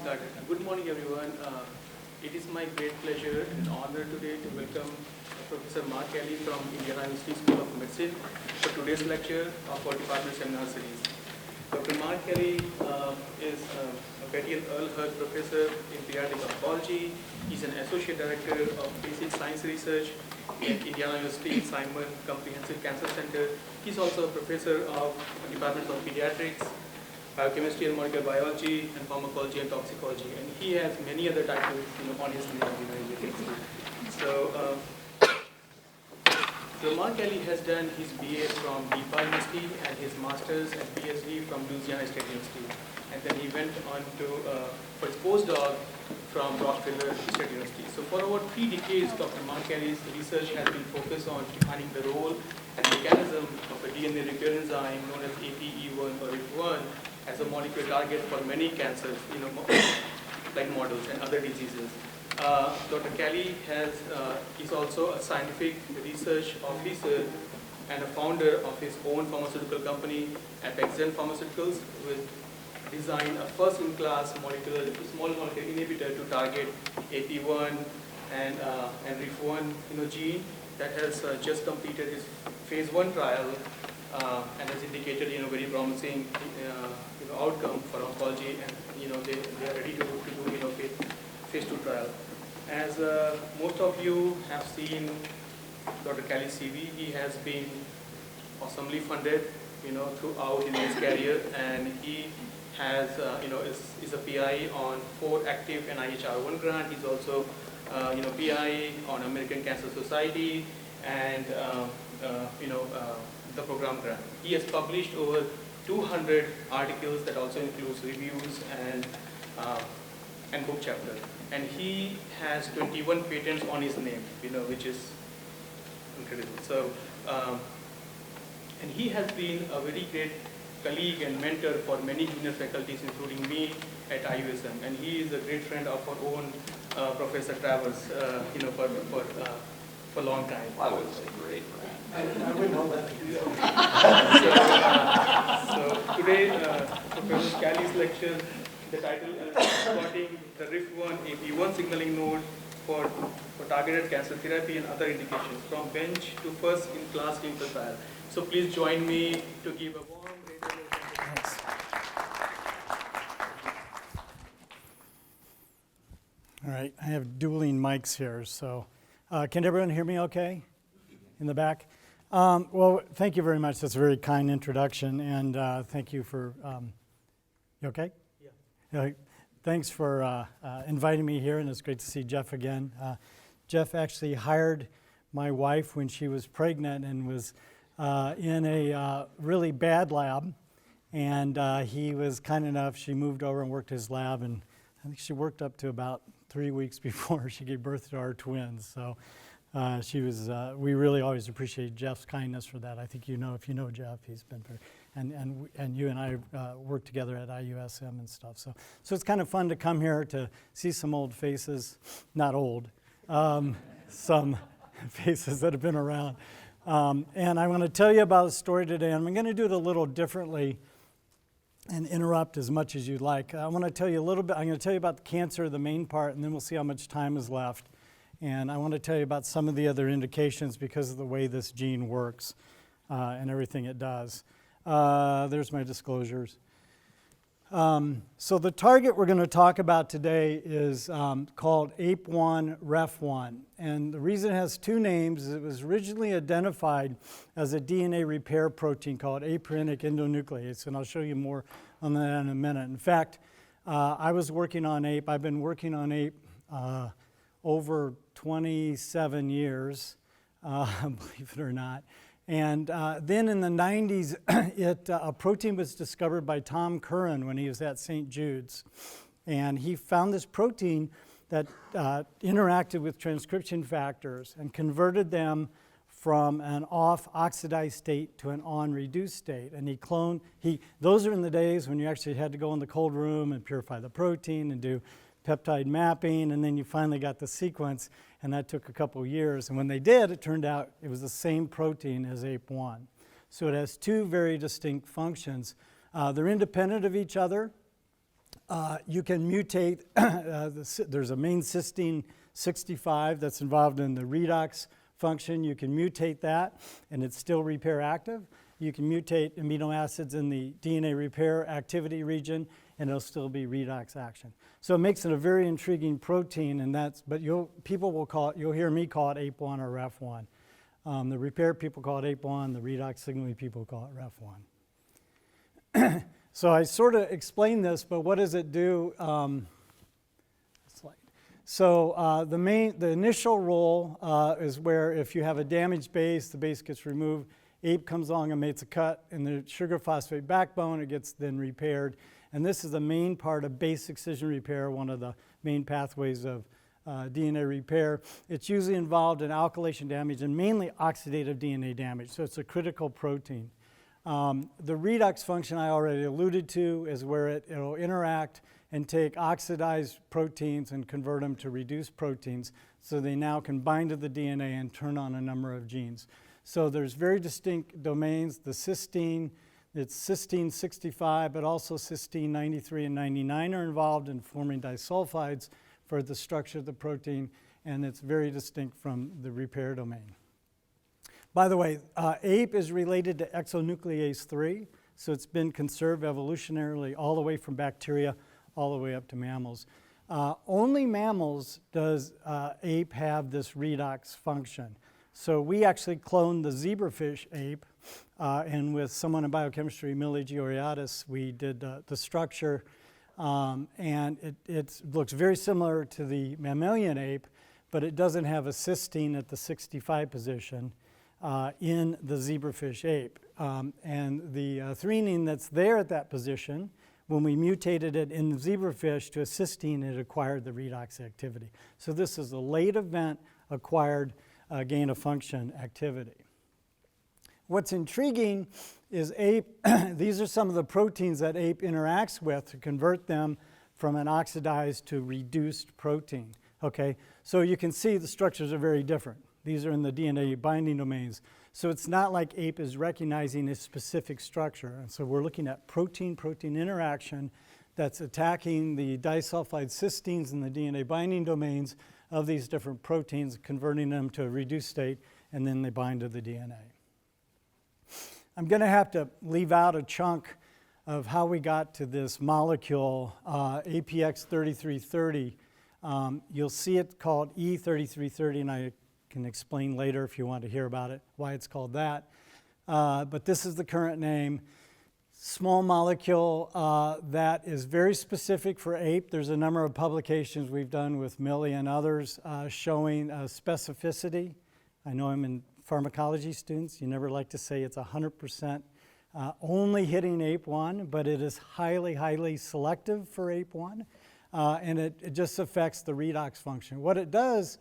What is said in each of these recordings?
started. Good morning, everyone. It is my great pleasure and honor today to welcome Professor Mark Kelley from Indiana University School of Medicine for today's lecture of our department seminar series. Dr. Mark Kelley is a Betty and Earl Hurd Professor in Pediatric Oncology. He's an Associate Director of Basic Science Research at Indiana University Simon Comprehensive Cancer Center. He's also a Professor of Departments of Pediatrics, Biochemistry and Molecular Biology, and Pharmacology and Toxicology. And he has many other titles on his name. So Mark Kelley has done his BA from DePaul University and his Master's and PhD from Louisiana State University. And then he went on to for his postdoc from Rockefeller State University. So for over 3 decades, Dr. Mark Kelley's research has been focused on defining the role and mechanism of a DNA repair enzyme known as APE1 or RIF1 as a molecular target for many cancers, like models and other diseases. Dr. Kelley is also a scientific research officer and a founder of his own pharmaceutical company, Apexen Pharmaceuticals, which designed a first-in-class small molecule inhibitor to target AP1 and RIF1 gene that has just completed his phase 1 trial and has indicated very promising outcome for oncology, and they are ready to do phase 2 trial. As most of you have seen Dr. Kelley's CV, he has been awesomely funded throughout in his career, and he has is a PI on 4 active NIH-R1 grant. He's also PI on American Cancer Society and the program grant. He has published over 200 articles that also includes reviews and book chapter. And he has 21 patents on his name, which is incredible. So, and he has been a very great colleague and mentor for many junior faculties, including me at IUSM. And he is a great friend of our own Professor Travers, for a long time. I would say great. I wouldn't know that. So today, Professor Kelley's lecture, the title is Spotting the RIF1 AP1 signaling node for targeted cancer therapy and other indications, from bench to first-in-class clinical trial. So please join me to give a warm Thanks. All right, I have dueling mics here, so can everyone hear me okay in the back? Well, thank you very much. That's a very kind introduction, and thank you for, you okay? Yeah. Thanks for inviting me here, and it's great to see Jeff again. Jeff actually hired my wife when she was pregnant and was in a really bad lab, and he was kind enough, she moved over and worked his lab, and I think she worked up to about 3 weeks before she gave birth to our twins. So she was, we really always appreciate Jeff's kindness for that. I think if you know Jeff, he's been very, and you and I work together at IUSM and stuff. So it's kind of fun to come here to see some old faces, not old, some faces that have been around. And I want to tell you about a story today, and I'm going to do it a little differently and interrupt as much as you'd like. I want to tell you a little bit, I'm going to tell you about the cancer, the main part, and then we'll see how much time is left. And I want to tell you about some of the other indications because of the way this gene works and everything it does. There's my disclosures. So the target we're going to talk about today is called APE1 REF1. And the reason it has 2 names is it was originally identified as a DNA repair protein called aporinic endonuclease. And I'll show you more on that in a minute. In fact, I was working on APE. I've been working on APE over 27 years, believe it or not. And then in the 90s, a protein was discovered by Tom Curran when he was at St. Jude's. And he found this protein that interacted with transcription factors and converted them from an off oxidized state to an on reduced state. And those are in the days when you actually had to go in the cold room and purify the protein and do peptide mapping, and then you finally got the sequence, and that took a couple years. And when they did, it turned out it was the same protein as APE1. So it has 2 very distinct functions. They're independent of each other. You can mutate, there's a main cysteine 65 that's involved in the redox function. You can mutate that and it's still repair active. You can mutate amino acids in the DNA repair activity region and it'll still be redox action. So it makes it a very intriguing protein, and but people will call it, you'll hear me call it APE1 or REF1. The repair people call it APE1, the redox signaling people call it REF1. So I sort of explained this, but what does it do? So the initial role is where if you have a damaged base, the base gets removed, APE comes along and makes a cut in the sugar phosphate backbone, it gets then repaired. And this is the main part of base excision repair, one of the main pathways of DNA repair. It's usually involved in alkylation damage and mainly oxidative DNA damage, so it's a critical protein. The redox function I already alluded to is where it'll interact and take oxidized proteins and convert them to reduced proteins so they now can bind to the DNA and turn on a number of genes. So there's very distinct domains. The cysteine, it's cysteine 65, but also cysteine 93 and 99 are involved in forming disulfides for the structure of the protein, and it's very distinct from the repair domain. By the way, APE is related to exonuclease 3, so it's been conserved evolutionarily all the way from bacteria all the way up to mammals. Only mammals does APE have this redox function. So we actually cloned the zebrafish ape, and with someone in biochemistry, Millie Gioriadis, we did the structure, and it looks very similar to the mammalian ape, but it doesn't have a cysteine at the 65 position in the zebrafish ape. And the threonine that's there at that position, when we mutated it in the zebrafish to a cysteine, it acquired the redox activity. So this is a late event acquired gain of function activity. What's intriguing is APE, these are some of the proteins that APE interacts with to convert them from an oxidized to reduced protein. Okay, so you can see the structures are very different. These are in the DNA binding domains. So it's not like APE is recognizing a specific structure. And so we're looking at protein-protein interaction that's attacking the disulfide cysteines in the DNA binding domains of these different proteins, converting them to a reduced state, and then they bind to the DNA. I'm going to have to leave out a chunk of how we got to this molecule, APX3330. You'll see it called E3330, and I can explain later if you want to hear about it, why it's called that. But this is the current name. Small molecule that is very specific for APE. There's a number of publications we've done with Millie and others showing specificity. I know I'm in pharmacology students. You never like to say it's 100% only hitting APE1, but it is highly, highly selective for APE1, and it just affects the redox function. What it does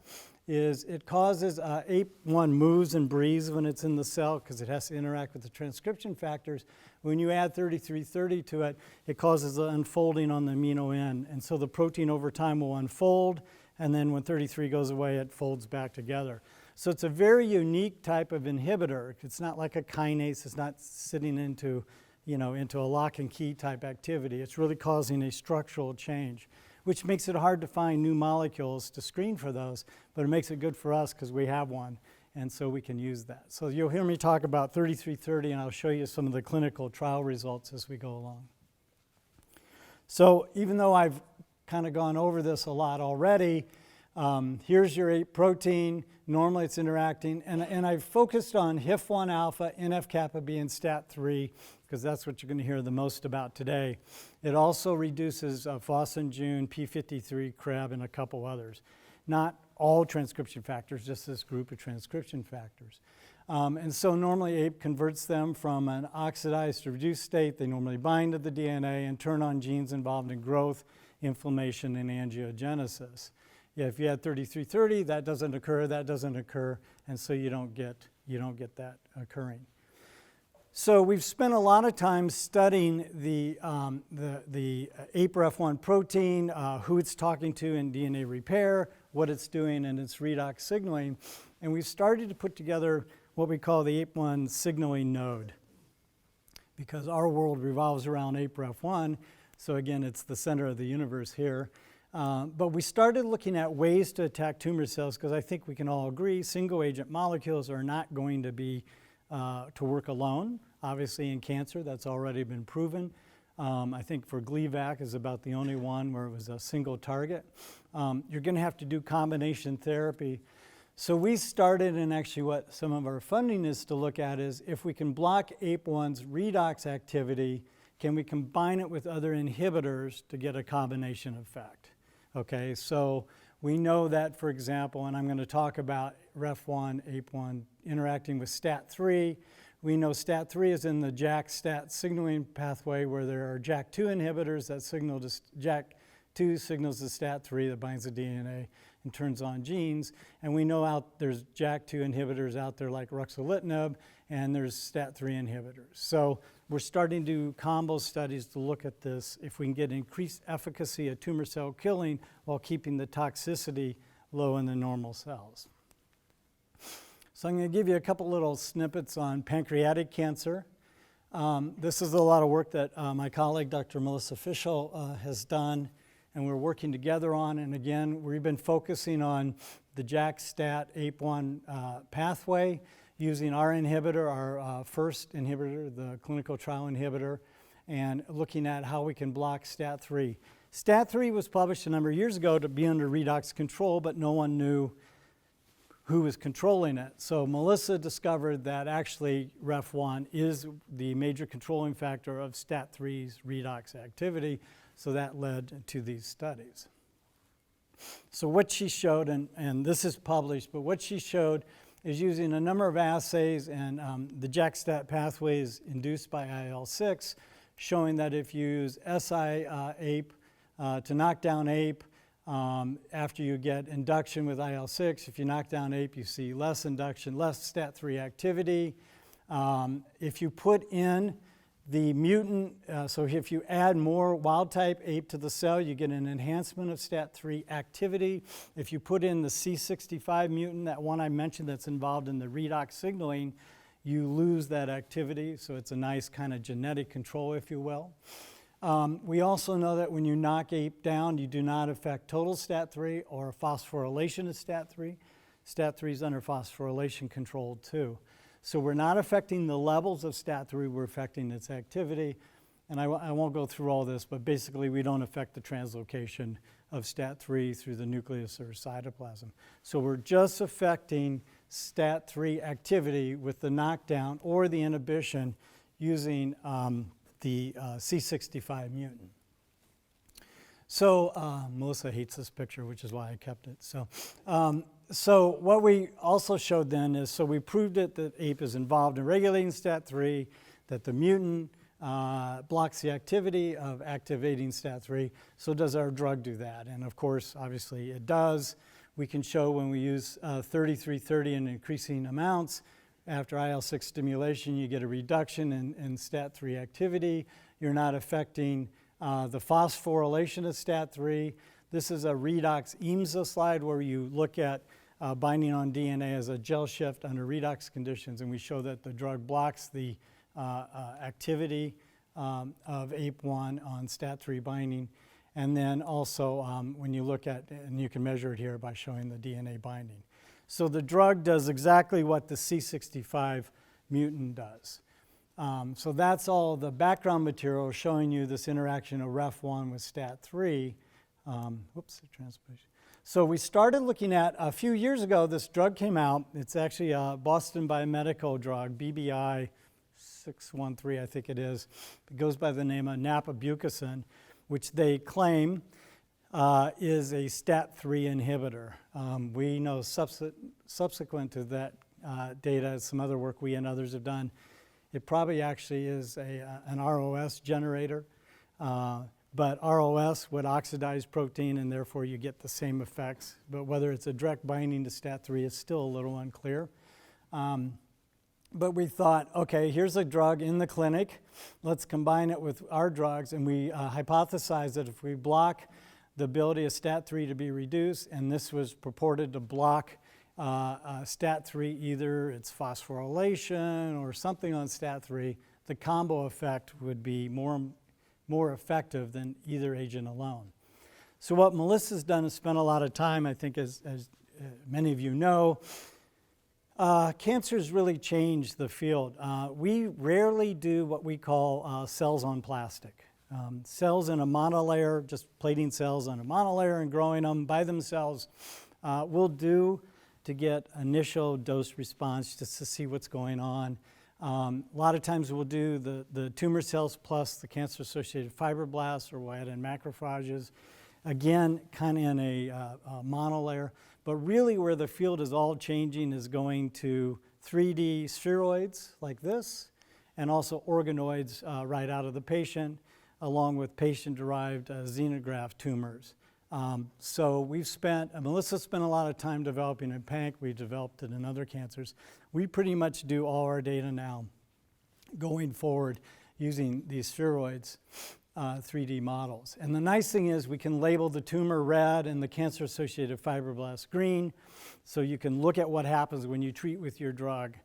is it causes APE1 moves and breathes when it's in the cell because it has to interact with the transcription factors. When you add 3330 to it, it causes the unfolding on the amino end. And so the protein over time will unfold, and then when 33 goes away, it folds back together. So it's a very unique type of inhibitor. It's not like a kinase. It's not sitting into a lock and key type activity. It's really causing a structural change, which makes it hard to find new molecules to screen for those, but it makes it good for us because we have one, and so we can use that. So you'll hear me talk about 3330, and I'll show you some of the clinical trial results as we go along. So even though I've kind of gone over this a lot already, here's your APE protein. Normally it's interacting, and I've focused on HIF1 alpha, NF-kappa B, and STAT3, because that's what you're going to hear the most about today. It also reduces phosphin-Jun, P53, CREB, and a couple others. Not all transcription factors, just this group of transcription factors. And so normally APE converts them from an oxidized to reduced state. They normally bind to the DNA and turn on genes involved in growth, inflammation, and angiogenesis. Yeah, if you had 3330, that doesn't occur, and so you don't get that occurring. So we've spent a lot of time studying the APREF1 protein, who it's talking to in DNA repair, what it's doing in its redox signaling, and we've started to put together what we call the APE1 signaling node. Because our world revolves around APREF1, So again, it's the center of the universe here. But we started looking at ways to attack tumor cells because I think we can all agree single agent molecules are not going to be to work alone. Obviously in cancer, that's already been proven. I think for Gleevec is about the only one where it was a single target. You're going to have to do combination therapy. So we started, and actually what some of our funding is to look at is if we can block APE1's redox activity, can we combine it with other inhibitors to get a combination effect? Okay, so we know that, for example, and I'm going to talk about REF1, APE1 interacting with STAT3. We know STAT3 is in the JAK-STAT signaling pathway where there are JAK2 inhibitors that signal to JAK2 signals to STAT3 that binds the DNA and turns on genes. And we know there's JAK2 inhibitors out there like ruxolitinib, and there's STAT3 inhibitors. So we're starting to do combo studies to look at this, if we can get increased efficacy of tumor cell killing while keeping the toxicity low in the normal cells. So I'm going to give you a couple little snippets on pancreatic cancer. This is a lot of work that my colleague, Dr. Melissa Fischel, has done, and we're working together on. And again, we've been focusing on the JAK-STAT APE1 pathway using our inhibitor, our first inhibitor, the clinical trial inhibitor, and looking at how we can block STAT3. STAT3 was published a number of years ago to be under redox control, but no one knew who was controlling it. So Melissa discovered that actually REF1 is the major controlling factor of STAT3's redox activity, so that led to these studies. So what she showed, and this is published, but what she showed is using a number of assays, and the JAK-STAT pathway is induced by IL-6, showing that if you use SI-APE to knock down APE, after you get induction with IL-6, if you knock down APE, you see less induction, less STAT3 activity. If you put in the mutant, so if you add more wild-type APE to the cell, you get an enhancement of STAT3 activity. If you put in the C65 mutant, that one I mentioned that's involved in the redox signaling, you lose that activity, so it's a nice kind of genetic control, if you will. We also know that when you knock APE down, you do not affect total STAT3 or phosphorylation of STAT3. STAT3 is under phosphorylation control too. So we're not affecting the levels of STAT3, we're affecting its activity. And I won't go through all this, but basically we don't affect the translocation of STAT3 through the nucleus or cytoplasm. So we're just affecting STAT3 activity with the knockdown or the inhibition using the C65 mutant. So Melissa hates this picture, which is why I kept it. So what we also showed then is, so we proved it that APE is involved in regulating STAT3, that the mutant blocks the activity of activating STAT3. So does our drug do that? And of course, obviously it does. We can show when we use 3330 in increasing amounts, after IL-6 stimulation, you get a reduction in STAT3 activity. You're not affecting the phosphorylation of STAT3. This is a redox EMSA slide where you look at binding on DNA as a gel shift under redox conditions, and we show that the drug blocks the activity of APE1 on STAT3 binding. And then also when you look at, and you can measure it here by showing the DNA binding. So the drug does exactly what the C65 mutant does. So that's all the background material showing you this interaction of REF1 with STAT3. Translation. So we started looking at, a few years ago, this drug came out. It's actually a Boston Biomedical drug, BBI 613, I think it is. It goes by the name of naprobucosine, which they claim is a STAT3 inhibitor. We know subsequent to that data, some other work we and others have done, it probably actually is an ROS generator. But ROS would oxidize protein, and therefore you get the same effects. But whether it's a direct binding to STAT3 is still a little unclear. But we thought, okay, here's a drug in the clinic. Let's combine it with our drugs. And we hypothesized that if we block the ability of STAT3 to be reduced, and this was purported to block STAT3, either its phosphorylation or something on STAT3, the combo effect would be more more effective than either agent alone. So what Melissa's done is spent a lot of time, I think as many of you know, cancer's really changed the field. We rarely do what we call cells on plastic. Cells in a monolayer, just plating cells on a monolayer and growing them by themselves, will do to get initial dose response just to see what's going on. A lot of times we'll do the tumor cells plus the cancer-associated fibroblasts, or we'll add in macrophages. Again, kind of in a monolayer. But really where the field is all changing is going to 3D spheroids like this, and also organoids right out of the patient, along with patient-derived xenograft tumors. So we've spent, Melissa spent a lot of time developing in panc, we developed it in other cancers. We pretty much do all our data now going forward using these spheroids 3D models. And the nice thing is we can label the tumor red and the cancer-associated fibroblasts green, so you can look at what happens when you treat with your drug.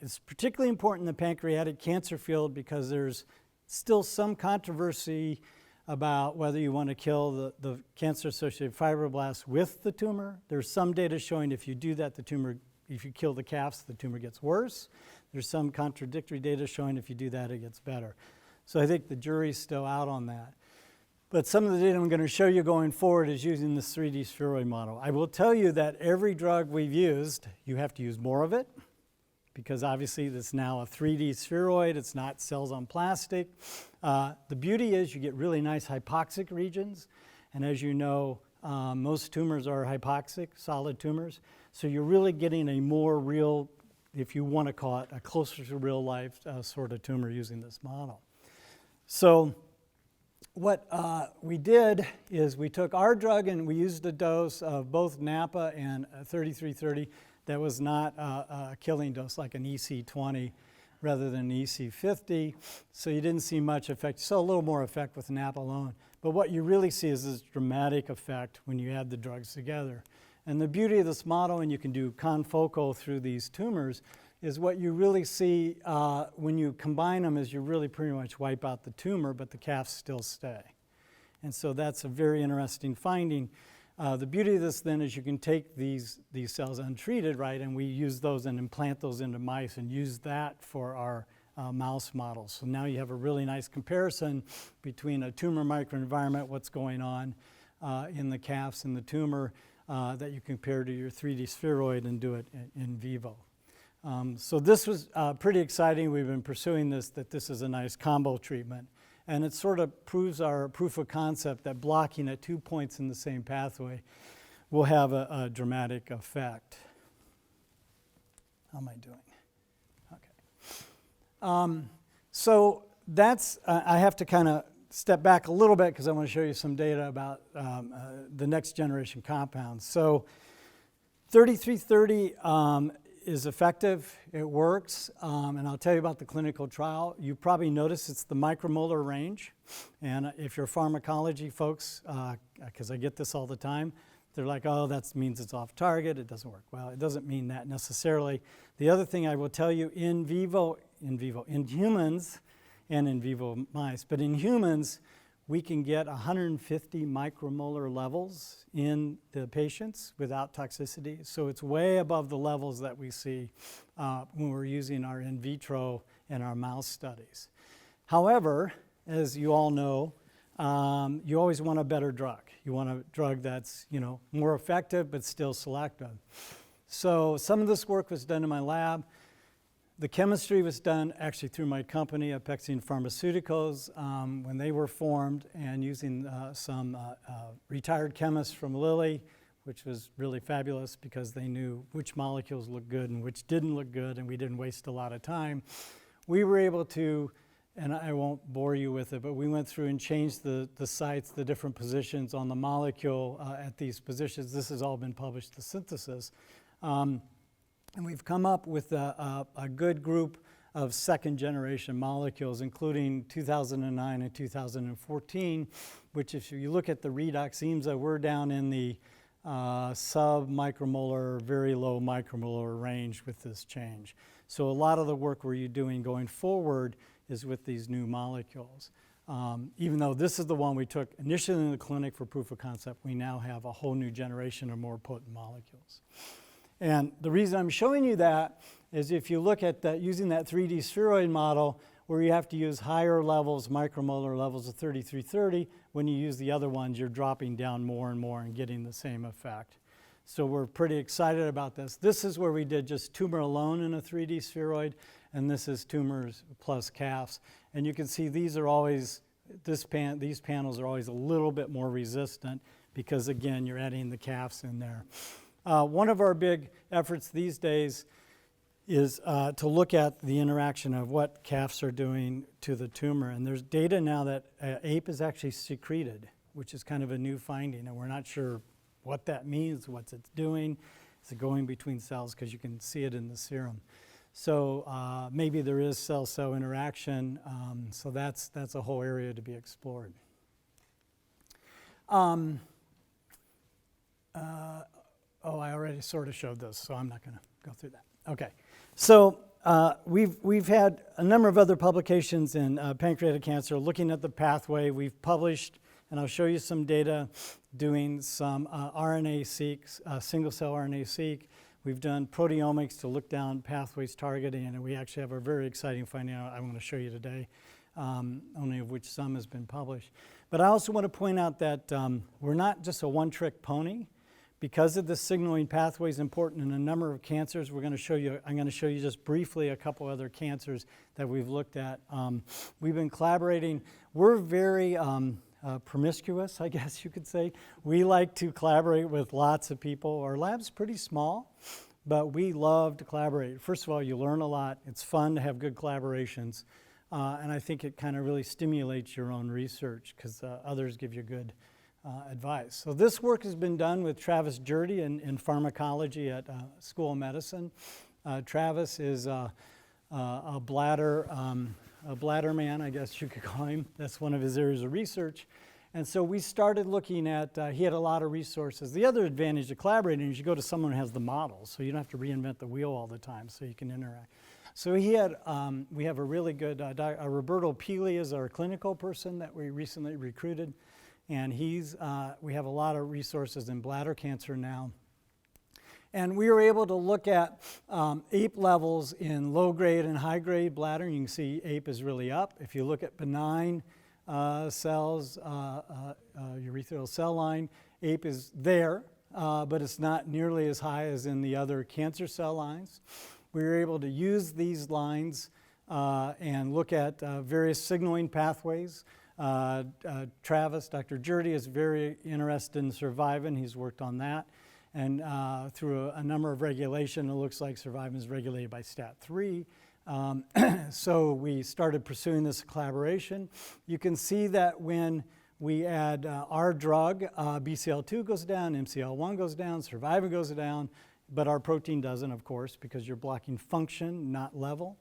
It's particularly important in the pancreatic cancer field because there's still some controversy about whether you want to kill the cancer-associated fibroblasts with the tumor. There's some data showing if you do that, if you kill the calves, the tumor gets worse. There's some contradictory data showing if you do that, it gets better. So I think the jury's still out on that. But some of the data I'm going to show you going forward is using this 3D spheroid model. I will tell you that every drug we've used, you have to use more of it, because obviously it's now a 3D spheroid, it's not cells on plastic. The beauty is you get really nice hypoxic regions, and as you know, most tumors are hypoxic, solid tumors, so you're really getting a more real, if you want to call it, a closer to real life sort of tumor using this model. So what we did is we took our drug and we used a dose of both NAPA and 3330 that was not a killing dose like an EC20 rather than an EC50. So you didn't see much effect. You saw a little more effect with NAPA alone. But what you really see is this dramatic effect when you add the drugs together. And the beauty of this model, and you can do confocal through these tumors, is what you really see when you combine them is you really pretty much wipe out the tumor, but the calves still stay. And so that's a very interesting finding. The beauty of this then is you can take these cells untreated, right, and we use those and implant those into mice and use that for our mouse models. So now you have a really nice comparison between a tumor microenvironment, what's going on in the calves and the tumor that you compare to your 3D spheroid and do it in vivo. So this was pretty exciting. We've been pursuing this, that this is a nice combo treatment. And it sort of proves our proof of concept that blocking at 2 points in the same pathway will have a dramatic effect. How am I doing? Okay. So that's, I have to kind of step back a little bit because I want to show you some data about the next generation compounds. So 3330 is effective, it works, and I'll tell you about the clinical trial. You probably noticed it's the micromolar range, and if you're pharmacology folks, because I get this all the time, they're like, oh, that means it's off target, it doesn't work. Well, it doesn't mean that necessarily. The other thing I will tell you, in humans and in vivo mice, but in humans, we can get 150 micromolar levels in the patients without toxicity. So it's way above the levels that we see when we're using our in vitro and our mouse studies. However, as you all know, you always want a better drug. You want a drug that's, more effective but still selective. So some of this work was done in my lab. The chemistry was done actually through my company, Apexian Pharmaceuticals, when they were formed, and using some retired chemists from Lilly, which was really fabulous because they knew which molecules looked good and which didn't look good, and we didn't waste a lot of time. We were able to, and I won't bore you with it, but we went through and changed the sites, the different positions on the molecule at these positions. This has all been published, the synthesis. And we've come up with a good group of second generation molecules, including 2009 and 2014, which if you look at the Redox EMSA, we're down in the sub-micromolar, very low micromolar range with this change. So a lot of the work we're doing going forward is with these new molecules. Even though this is the one we took initially in the clinic for proof of concept, we now have a whole new generation of more potent molecules. And the reason I'm showing you that is if you look at that, using that 3D spheroid model, where you have to use higher levels, micromolar levels of 3330, when you use the other ones, you're dropping down more and more and getting the same effect. So we're pretty excited about this. This is where we did just tumor alone in a 3D spheroid, and this is tumors plus CAFs. And you can see these are always, these panels are always a little bit more resistant because, again, you're adding the CAFs in there. One of our big efforts these days is to look at the interaction of what CAFs are doing to the tumor. And there's data now that APE is actually secreted, which is kind of a new finding, and we're not sure what that means, what it's doing. Is it going between cells? Because you can see it in the serum. So maybe there is cell-cell interaction, so that's a whole area to be explored. I already sort of showed this, so I'm not going to go through that. Okay, so we've had a number of other publications in pancreatic cancer looking at the pathway. We've published, and I'll show you some data, doing some RNA-seq, single-cell RNA-seq. We've done proteomics to look down pathways targeting, and we actually have a very exciting finding I'm going to show you today, only of which some has been published. But I also want to point out that we're not just a one-trick pony. Because of the signaling pathway is important in a number of cancers, I'm going to show you just briefly a couple other cancers that we've looked at. We've been collaborating. We're very promiscuous, I guess you could say. We like to collaborate with lots of people. Our lab's pretty small, but we love to collaborate. First of all, you learn a lot. It's fun to have good collaborations. And I think it kind of really stimulates your own research because others give you good advice. So this work has been done with Travis Jurdy in pharmacology at School of Medicine. Travis is a bladder man, I guess you could call him. That's one of his areas of research. And so we started looking at, he had a lot of resources. The other advantage of collaborating is you go to someone who has the models, so you don't have to reinvent the wheel all the time, so you can interact. So he had, we have a really good, Roberto Pili is our clinical person that we recently recruited. And we have a lot of resources in bladder cancer now. And we were able to look at APE levels in low-grade and high-grade bladder. You can see APE is really up. If you look at benign cells, urethral cell line, APE is there, but it's not nearly as high as in the other cancer cell lines. We were able to use these lines and look at various signaling pathways. Travis, Dr. Jurdy, is very interested in survivin. He's worked on that. And through a number of regulation, it looks like survivin is regulated by STAT3. So we started pursuing this collaboration. You can see that when we add our drug, BCL2 goes down, MCL1 goes down, survivin goes down, but our protein doesn't, of course, because you're blocking function, not level.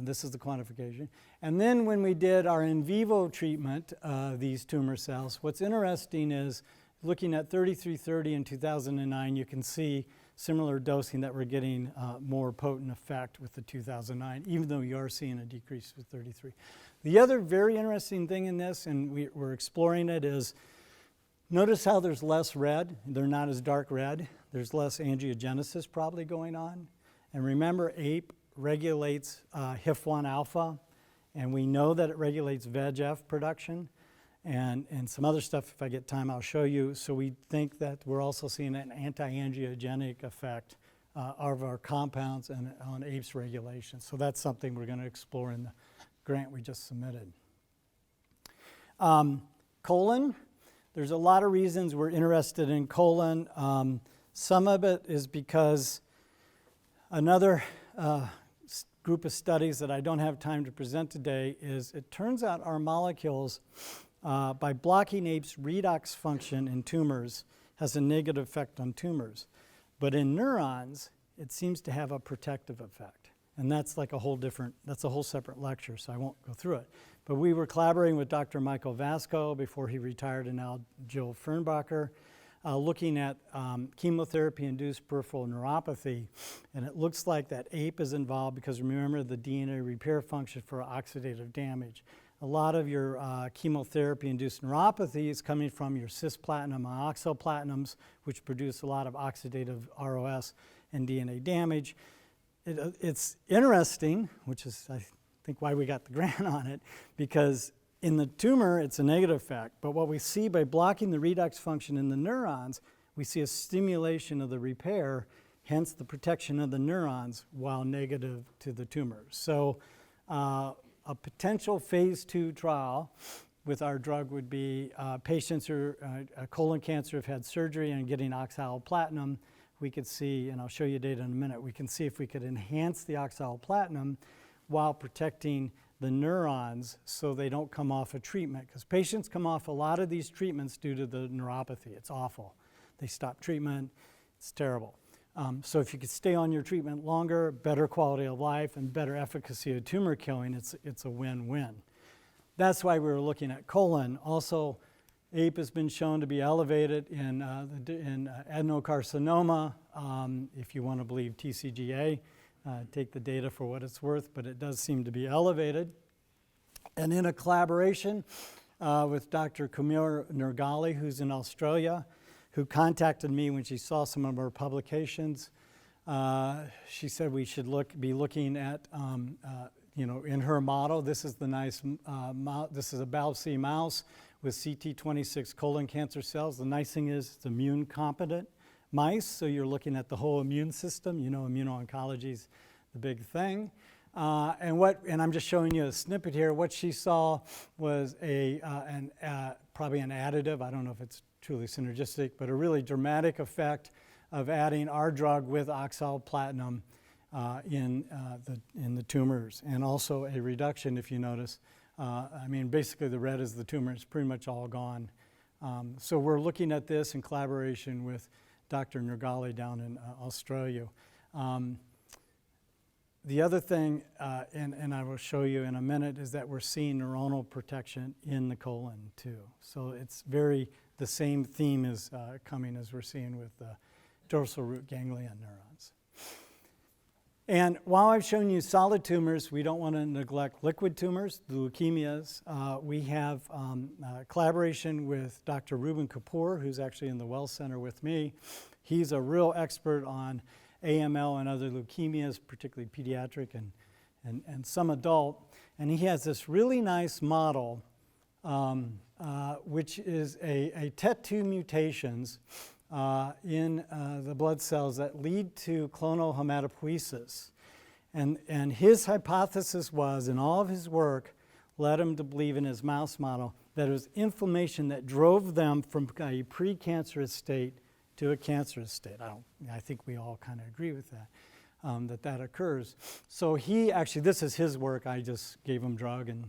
This is the quantification. And then when we did our in vivo treatment of these tumor cells, what's interesting is looking at 3330 in 2009, you can see similar dosing that we're getting more potent effect with the 2009, even though you are seeing a decrease with 33. The other very interesting thing in this, and we're exploring it, is notice how there's less red. They're not as dark red. There's less angiogenesis probably going on. And remember, APE regulates HIF1 alpha, and we know that it regulates VEGF production, and some other stuff, if I get time, I'll show you. So we think that we're also seeing an anti-angiogenic effect of our compounds and on APE's regulation. So that's something we're going to explore in the grant we just submitted. Colon, there's a lot of reasons we're interested in colon. Some of it is because another group of studies that I don't have time to present today is it turns out our molecules, by blocking APE's redox function in tumors, has a negative effect on tumors. But in neurons, it seems to have a protective effect. And that's like that's a whole separate lecture, so I won't go through it. But we were collaborating with Dr. Michael Vasco before he retired, and now Jill Fernbacher, looking at chemotherapy-induced peripheral neuropathy, and it looks like that APE is involved because remember the DNA repair function for oxidative damage. a lot of your chemotherapy-induced neuropathy is coming from your cisplatin and oxaloplatinums, which produce a lot of oxidative ROS and DNA damage. It's interesting, which is, I think, why we got the grant on it, because in the tumor, it's a negative effect. But what we see by blocking the redox function in the neurons, we see a stimulation of the repair, hence the protection of the neurons, while negative to the tumor. So a potential phase 2 trial with our drug would be patients who colon cancer have had surgery and getting oxaloplatinum. We could see, and I'll show you data in a minute, we can see if we could enhance the oxaloplatinum while protecting the neurons so they don't come off a treatment. Because patients come off a lot of these treatments due to the neuropathy. It's awful. They stop treatment. It's terrible. So if you could stay on your treatment longer, better quality of life, and better efficacy of tumor killing, it's a win-win. That's why we were looking at colon. Also, APE has been shown to be elevated in adenocarcinoma. If you want to believe TCGA, take the data for what it's worth, but it does seem to be elevated. And in a collaboration with Dr. Kumar Nurgali, who's in Australia, who contacted me when she saw some of our publications. She said we should be looking at, in her model, this is the nice this is a Bowel C mouse with CT26 colon cancer cells. The nice thing is it's immune competent mice, so you're looking at the whole immune system. You know, immuno-oncology is the big thing. And I'm just showing you a snippet here. What she saw was probably an additive. I don't know if it's truly synergistic, but a really dramatic effect of adding our drug with oxaloplatinum in the tumors, and also a reduction, if you notice. Basically the red is the tumor. It's pretty much all gone. So we're looking at this in collaboration with Dr. Nurgali down in Australia. The other thing, and I will show you in a minute, is that we're seeing neuronal protection in the colon too. So it's the same theme is coming as we're seeing with the dorsal root ganglion neurons. And while I've shown you solid tumors, we don't want to neglect liquid tumors, the leukemias. We have collaboration with Dr. Ruben Kapoor, who's actually in the Wells Center with me. He's a real expert on AML and other leukemias, particularly pediatric and some adult. And he has this really nice model, which is a TET2 mutations in the blood cells that lead to clonal hematopoiesis. And his hypothesis was, in all of his work, led him to believe in his mouse model that it was inflammation that drove them from a precancerous state to a cancerous state. I think we all kind of agree with that, that occurs. So this is his work. I just gave him drug and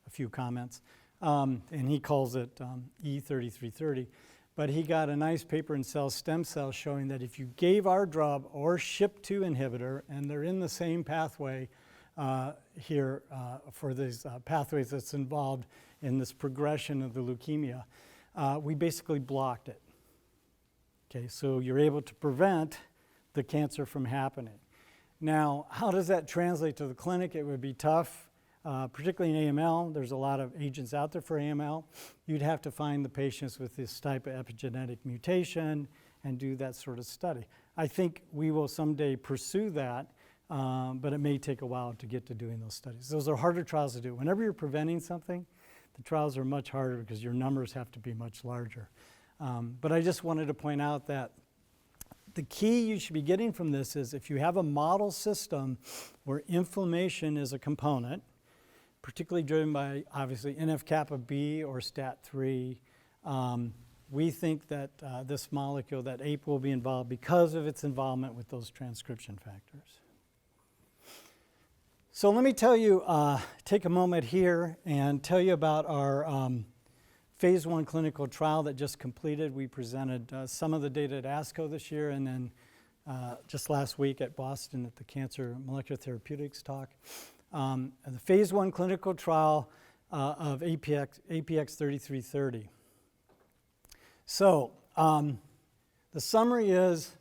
a few comments. And he calls it E3330. But he got a nice paper in Cell Stem Cells showing that if you gave our drug or SHP2 inhibitor, and they're in the same pathway here for these pathways that's involved in this progression of the leukemia, we basically blocked it. Okay, so you're able to prevent the cancer from happening. Now, how does that translate to the clinic? It would be tough. Particularly in AML, there's a lot of agents out there for AML. You'd have to find the patients with this type of epigenetic mutation and do that sort of study. I think we will someday pursue that, but it may take a while to get to doing those studies. Those are harder trials to do. Whenever you're preventing something, the trials are much harder because your numbers have to be much larger. But I just wanted to point out that the key you should be getting from this is if you have a model system where inflammation is a component, particularly driven by, obviously, NF-kappa B or STAT3. We think that this molecule, that APE, will be involved because of its involvement with those transcription factors. So let me tell you, take a moment here and tell you about our phase 1 clinical trial that just completed. We presented some of the data at ASCO this year, and then just last week at Boston at the Cancer Molecular Therapeutics talk. The phase 1 clinical trial of APX3330. So the summary is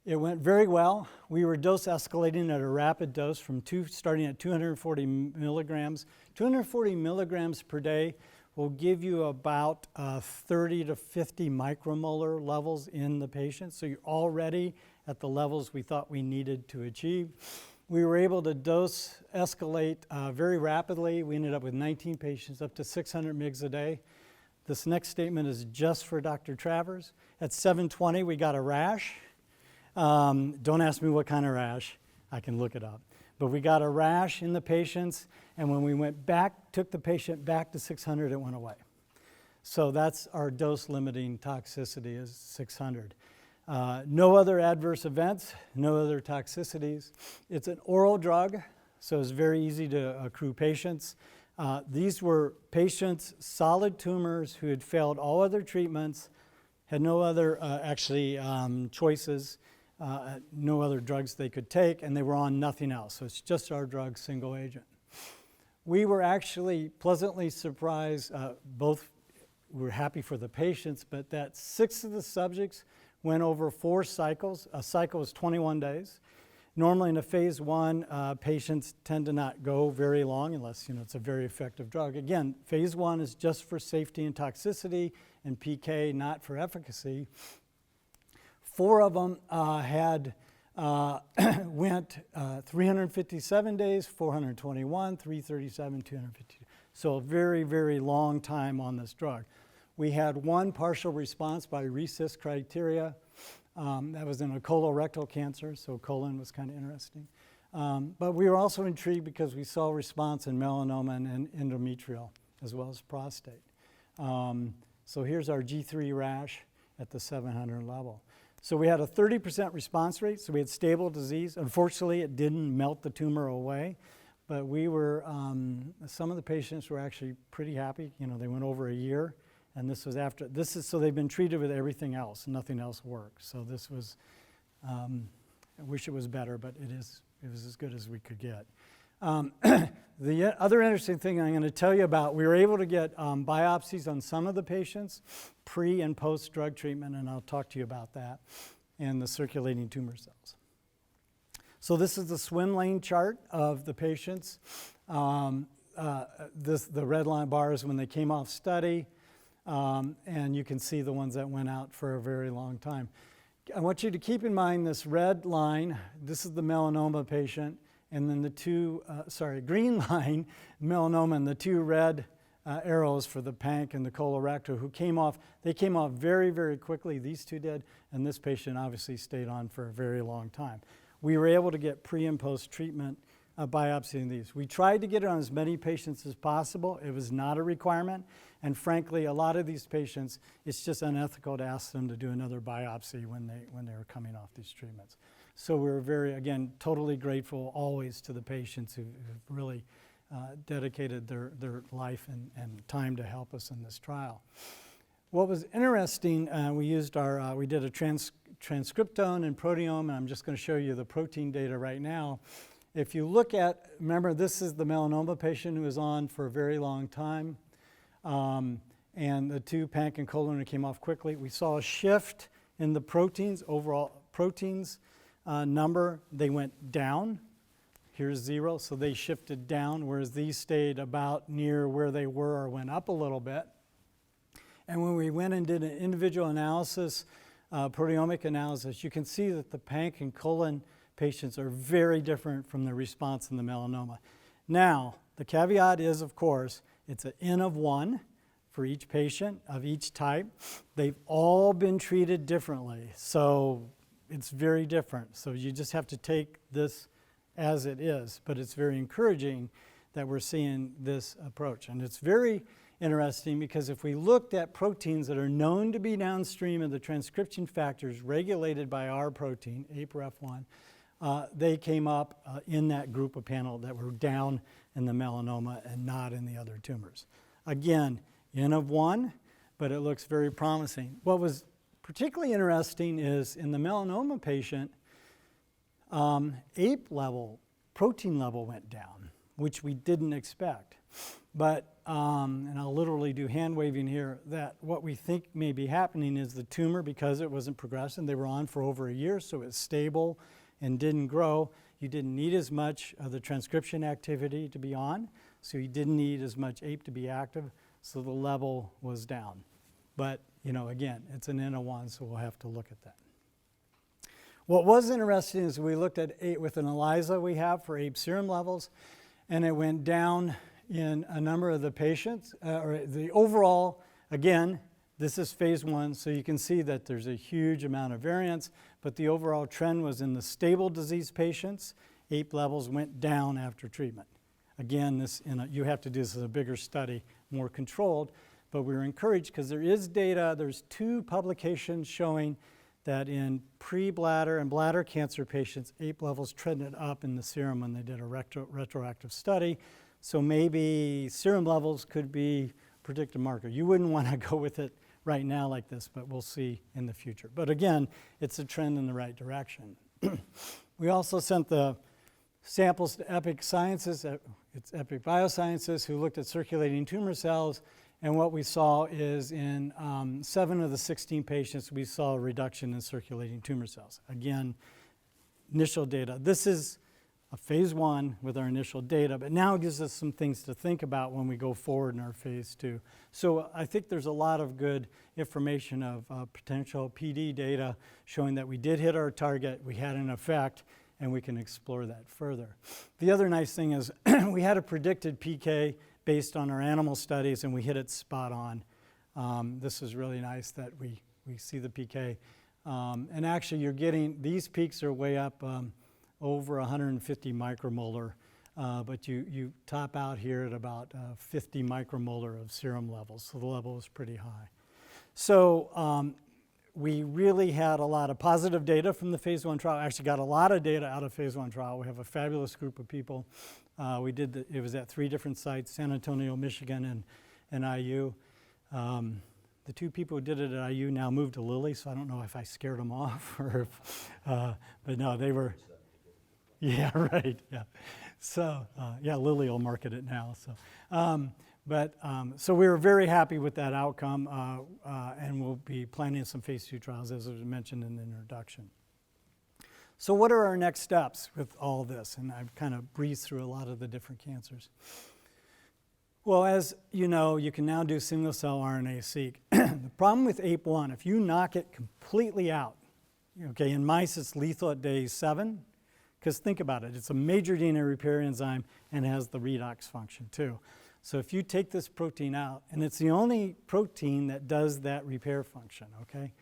It went very well. We were dose escalating at a rapid dose starting at 240 milligrams. 240 milligrams per day will give you about 30 to 50 micromolar levels in the patient. So you're already at the levels we thought we needed to achieve. We were able to dose escalate very rapidly. We ended up with 19 patients up to 600 mg a day. This next statement is just for Dr. Travers. At 720, we got a rash. Don't ask me what kind of rash. I can look it up. But we got a rash in the patients, and when we went back, took the patient back to 600, it went away. So that's our dose-limiting toxicity is 600. No other adverse events, no other toxicities. It's an oral drug, so it's very easy to accrue patients. These were patients, solid tumors who had failed all other treatments, had no other choices, no other drugs they could take, and they were on nothing else. So it's just our drug, single agent. We were actually pleasantly surprised, both we were happy for the patients, but that 6 of the subjects went over 4 cycles. A cycle is 21 days. Normally in a phase 1, patients tend to not go very long unless it's a very effective drug. Again, phase 1 is just for safety and toxicity and PK, not for efficacy. 4 of them went 357 days, 421, 337, 252. So a very, very long time on this drug. We had 1 partial response by RECIST criteria. That was in a colorectal cancer, so colon was kind of interesting. But we were also intrigued because we saw response in melanoma and endometrial, as well as prostate. So here's our G3 rash at the 700 level. So we had a 30% response rate, so we had stable disease. Unfortunately, it didn't melt the tumor away, but we were, some of the patients were actually pretty happy. They went over a year, and so they've been treated with everything else, nothing else worked. So this was, I wish it was better, but it was as good as we could get. The other interesting thing I'm going to tell you about, we were able to get biopsies on some of the patients, pre and post drug treatment, and I'll talk to you about that, and the circulating tumor cells. So this is the swim lane chart of the patients. The red line bars when they came off study, and you can see the ones that went out for a very long time. I want you to keep in mind this red line, this is the melanoma patient, and then the green line, melanoma, and the 2 red arrows for the panc and the colorectal who came off. They came off very, very quickly, these 2 did, and this patient obviously stayed on for a very long time. We were able to get pre and post treatment biopsying these. We tried to get it on as many patients as possible. It was not a requirement, and frankly, a lot of these patients, it's just unethical to ask them to do another biopsy when they were coming off these treatments. So we're very, again, totally grateful always to the patients who've really dedicated their life and time to help us in this trial. What was interesting, we did a transcriptome and proteome, and I'm just going to show you the protein data right now. If you look at, remember, this is the melanoma patient who was on for a very long time, and the 2 panc and colon came off quickly. We saw a shift in the proteins, overall proteins number. They went down. Here's 0, so they shifted down, whereas these stayed about near where they were or went up a little bit. And when we went and did an individual analysis, proteomic analysis, you can see that the panc and colon patients are very different from the response in the melanoma. Now, the caveat is, of course, it's an N of 1 for each patient of each type. They've all been treated differently, so it's very different. So you just have to take this as it is, but it's very encouraging that we're seeing this approach. And it's very interesting because if we looked at proteins that are known to be downstream of the transcription factors regulated by our protein, APRF1, they came up in that group of panel that were down in the melanoma and not in the other tumors. Again, N of 1, but it looks very promising. What was particularly interesting is in the melanoma patient, APE level, protein level went down, which we didn't expect. But, and I'll literally do hand waving here, that what we think may be happening is the tumor, because it wasn't progressing, they were on for over a year, so it's stable and didn't grow. You didn't need as much of the transcription activity to be on, so you didn't need as much APE to be active, so the level was down. But, again, it's an N of 1, so we'll have to look at that. What was interesting is we looked at APE with an ELISA we have for APE serum levels, and it went down in a number of the patients, or the overall, again, this is phase 1, so you can see that there's a huge amount of variance, but the overall trend was in the stable disease patients. APE levels went down after treatment. Again, you have to do this as a bigger study, more controlled, but we were encouraged because there is data. There's 2 publications showing that in pre-bladder and bladder cancer patients, APE levels trended up in the serum when they did a retroactive study. So maybe serum levels could be a predictive marker. You wouldn't want to go with it right now like this, but we'll see in the future. But again, it's a trend in the right direction. We also sent the samples to Epic Sciences, it's Epic Biosciences, who looked at circulating tumor cells, and what we saw is in 7 of the 16 patients, we saw a reduction in circulating tumor cells. Again, initial data. This is a phase 1 with our initial data, but now it gives us some things to think about when we go forward in our phase 2. So I think there's a lot of good information of potential PD data showing that we did hit our target, we had an effect, and we can explore that further. The other nice thing is we had a predicted PK based on our animal studies, and we hit it spot on. This is really nice that we see the PK. And actually, you're getting, these peaks are way up over 150 micromolar, but you top out here at about 50 micromolar of serum levels, so the level is pretty high. So we really had a lot of positive data from the phase 1 trial. Actually got a lot of data out of phase 1 trial. We have a fabulous group of people. It was at 3 different sites, San Antonio, Michigan, and IU. The 2 people who did it at IU now moved to Lilly, so I don't know if I scared them off or if, but no, they were, yeah, right, yeah. So, yeah, Lilly will market it now, so. So we were very happy with that outcome, and we'll be planning some phase 2 trials, as was mentioned in the introduction. So what are our next steps with all this? And I've kind of breezed through a lot of the different cancers. Well, as you know, you can now do single-cell RNA-seq. The problem with APE1, if you knock it completely out, okay, in mice it's lethal at day 7, because think about it, it's a major DNA repair enzyme and has the redox function too. So if you take this protein out, and it's the only protein that does that repair function, okay?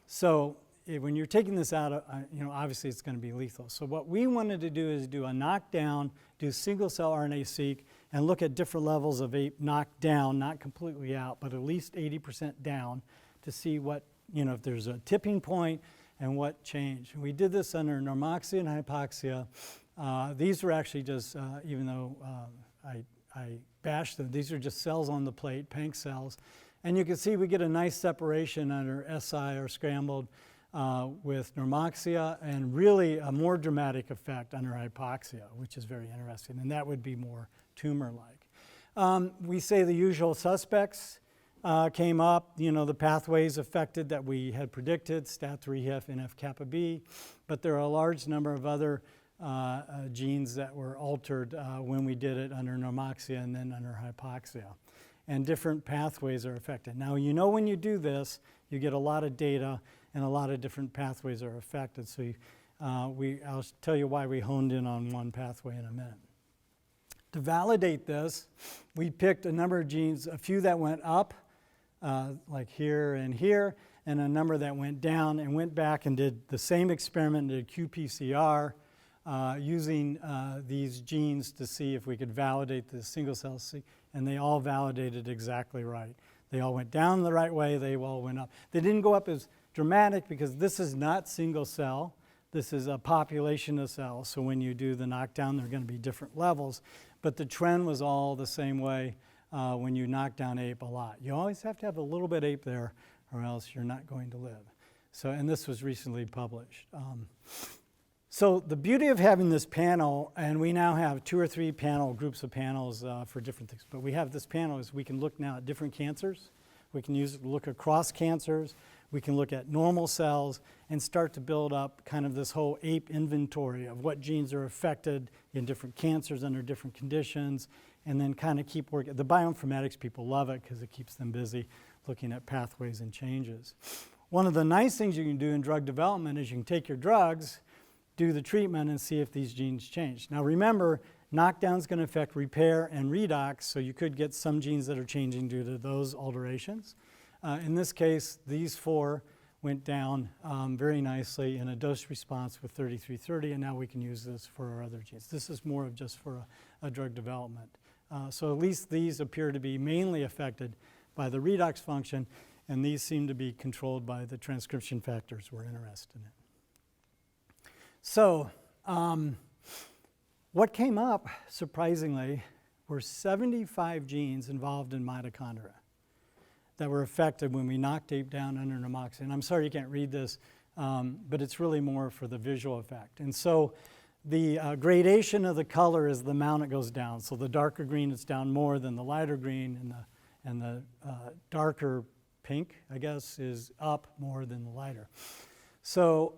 So when you're taking this out, obviously it's going to be lethal. So what we wanted to do is do a knockdown, do single-cell RNA-seq, and look at different levels of APE knocked down, not completely out, but at least 80% down, to see what, if there's a tipping point and what changed. And we did this under Normoxia and Hypoxia. These were actually just, even though I bashed them, these are just cells on the plate, panc cells. And you can see we get a nice separation under SI or scrambled with Normoxia, and really a more dramatic effect under Hypoxia, which is very interesting, and that would be more tumor-like. We say the usual suspects came up, the pathways affected that we had predicted, STAT3, HIF, NF-kappa B, but there are a large number of other genes that were altered when we did it under Normoxia and then under Hypoxia. And different pathways are affected. Now, when you do this, you get a lot of data and a lot of different pathways are affected. So I'll tell you why we honed in on one pathway in a minute. To validate this, we picked a number of genes, a few that went up, like here, and a number that went down, and went back and did the same experiment, did qPCR, using these genes to see if we could validate the single-cell seq, and they all validated exactly right. They all went down the right way, they all went up. They didn't go up as dramatic because this is not single cell. This is a population of cells, so when you do the knockdown, there are going to be different levels. But the trend was all the same way when you knock down APE a lot. You always have to have a little bit APE there, or else you're not going to live. So, and this was recently published. So the beauty of having this panel, and we now have 2 or 3 groups of panels for different things, but we have this panel is we can look now at different cancers. We can use it to look across cancers. We can look at normal cells and start to build up kind of this whole ape inventory of what genes are affected in different cancers under different conditions, and then kind of keep working. The bioinformatics people love it because it keeps them busy looking at pathways and changes. One of the nice things you can do in drug development is you can take your drugs, do the treatment, and see if these genes change. Now remember, knockdown is going to affect repair and redox, so you could get some genes that are changing due to those alterations. In this case, these 4 went down very nicely in a dose response with 3330, and now we can use this for our other genes. This is more of just for a drug development. So at least these appear to be mainly affected by the redox function, and these seem to be controlled by the transcription factors we're interested in. So what came up, surprisingly, were 75 genes involved in mitochondria that were affected when we knocked ape down under Normoxia. And I'm sorry you can't read this, but it's really more for the visual effect. And so the gradation of the color is the amount it goes down. So the darker green is down more than the lighter green, and the darker pink, I guess, is up more than the lighter. So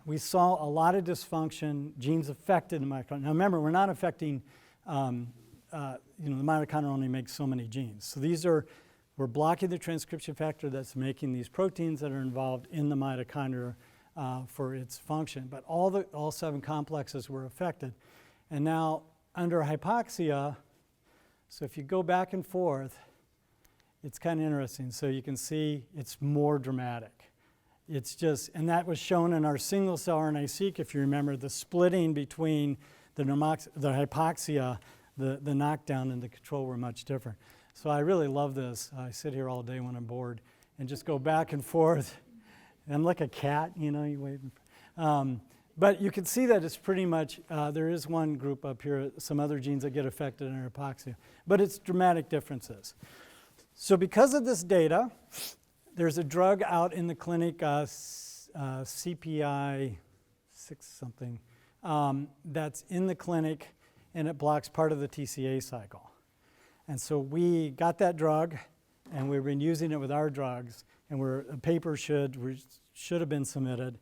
we saw a lot of dysfunction, genes affected in mitochondria. Now remember, we're not affecting, the mitochondria only makes so many genes. So we're blocking the transcription factor that's making these proteins that are involved in the mitochondria for its function. But all 7 complexes were affected. And now under hypoxia, so if you go back and forth, it's kind of interesting. So you can see it's more dramatic. It's just, and that was shown in our single cell RNA-seq, if you remember, the splitting between the hypoxia, the knockdown, and the control were much different. So I really love this. I sit here all day when I'm bored and just go back and forth. I'm like a cat, you wave. But you can see that it's pretty much, there is one group up here, some other genes that get affected in hypoxia, but it's dramatic differences. So because of this data, there's a drug out in the clinic, CPI 6 something, that's in the clinic, and it blocks part of the TCA cycle. And so we got that drug, and we've been using it with our drugs, and a paper should have been submitted,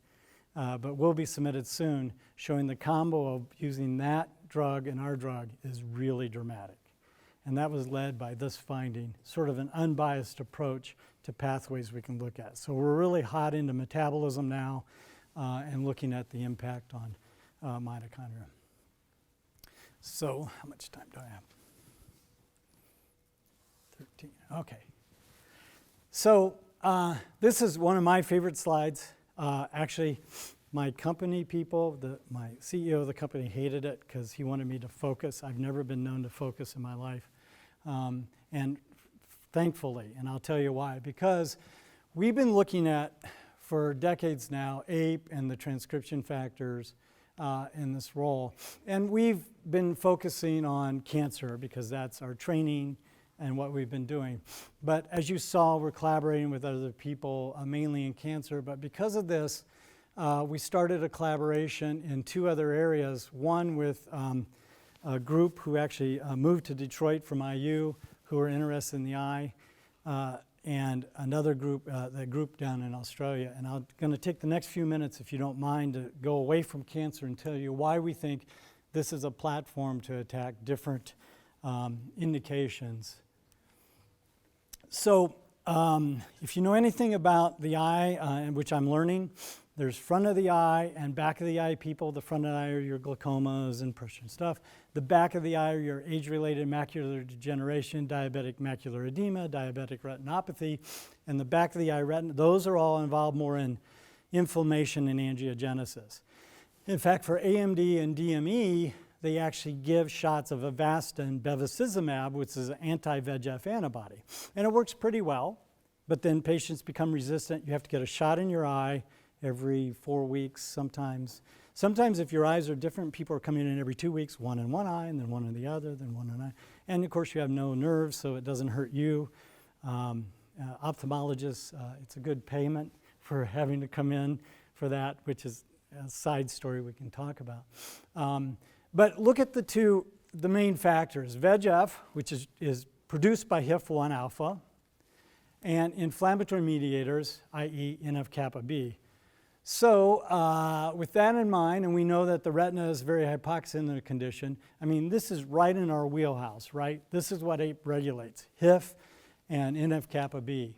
but will be submitted soon, showing the combo of using that drug and our drug is really dramatic. And that was led by this finding, sort of an unbiased approach to pathways we can look at. So we're really hot into metabolism now and looking at the impact on mitochondria. So how much time do I have? 13, okay. So this is one of my favorite slides. Actually, my company people, my CEO of the company hated it because he wanted me to focus. I've never been known to focus in my life. And thankfully, and I'll tell you why, because we've been looking at, for decades now, APE and the transcription factors in this role. And we've been focusing on cancer because that's our training and what we've been doing. But as you saw, we're collaborating with other people, mainly in cancer. But because of this, we started a collaboration in 2 other areas, one with a group who actually moved to Detroit from IU who are interested in the eye, and another group, the group down in Australia. And I'm going to take the next few minutes, if you don't mind, to go away from cancer and tell you why we think this is a platform to attack different indications. So if you know anything about the eye, which I'm learning, there's front of the eye and back of the eye people. The front of the eye are your glaucomas and pressure and stuff. The back of the eye are your age-related macular degeneration, diabetic macular edema, diabetic retinopathy, and the back of the eye retina. Those are all involved more in inflammation and angiogenesis. In fact, for AMD and DME, they actually give shots of Avastin bevacizumab, which is an anti-VEGF antibody. And it works pretty well, but then patients become resistant. You have to get a shot in your eye every 4 weeks sometimes. Sometimes if your eyes are different, people are coming in every 2 weeks, one in one eye and then one in the other, then one in the eye. And of course you have no nerves, so it doesn't hurt you. Ophthalmologists, it's a good payment for having to come in for that, which is a side story we can talk about. But look at the main factors. VEGF, which is produced by HIF-1 alpha, and inflammatory mediators, i.e. NF-kappa B. So with that in mind, and we know that the retina is very hypoxic in the condition, I mean, this is right in our wheelhouse, right? This is what APE regulates, HIF and NF-kappa B.